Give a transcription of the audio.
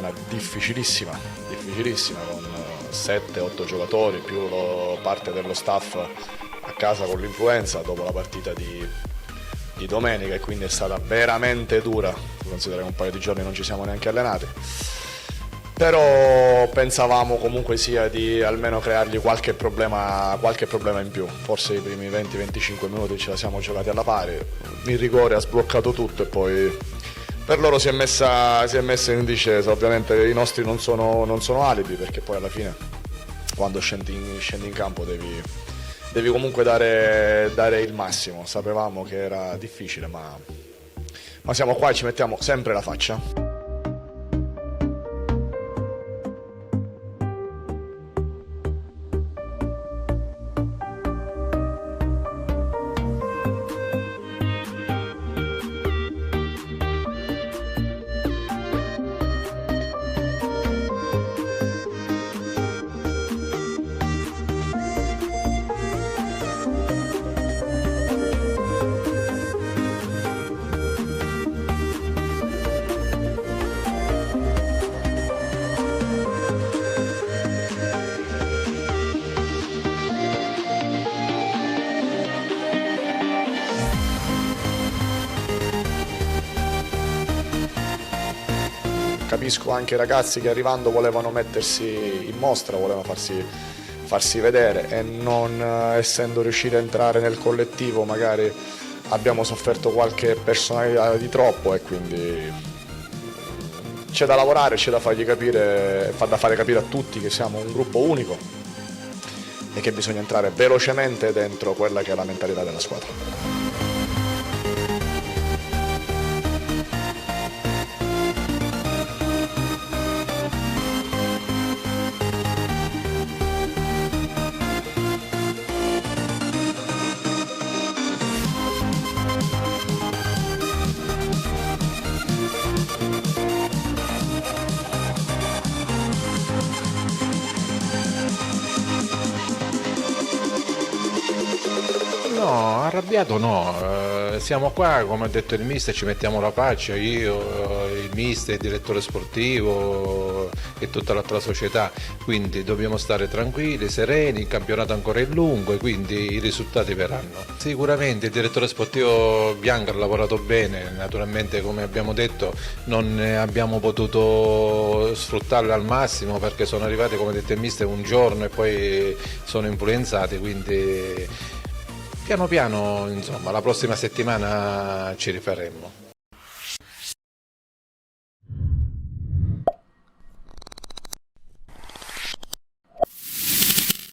settimana difficilissima, con 7-8 giocatori più parte dello staff a casa con l'influenza dopo la partita di domenica, e quindi è stata veramente dura, considerando un paio di giorni non ci siamo neanche allenati. Però pensavamo comunque sia di almeno creargli qualche problema in più. Forse i primi 20-25 minuti ce la siamo giocati alla pari, il rigore ha sbloccato tutto e poi per loro si è messa in discesa. Ovviamente i nostri non sono alibi, perché poi alla fine quando scendi in campo devi comunque dare il massimo. Sapevamo che era difficile, ma siamo qua e ci mettiamo sempre la faccia. Capisco anche i ragazzi che arrivando volevano mettersi in mostra, volevano farsi vedere, e non essendo riusciti a entrare nel collettivo magari abbiamo sofferto qualche personalità di troppo, e quindi c'è da lavorare, c'è da fargli capire, da fare capire a tutti che siamo un gruppo unico e che bisogna entrare velocemente dentro quella che è la mentalità della squadra. No, arrabbiato no, siamo qua, come ha detto il mister, ci mettiamo la faccia, io, il mister, il direttore sportivo e tutta l'altra società, quindi dobbiamo stare tranquilli, sereni, il campionato ancora è lungo e quindi i risultati verranno. Sicuramente il direttore sportivo Bianca ha lavorato bene, naturalmente come abbiamo detto non abbiamo potuto sfruttarlo al massimo perché sono arrivati, come ha detto il mister, un giorno e poi sono influenzati, quindi piano piano, insomma, la prossima settimana ci rifaremo.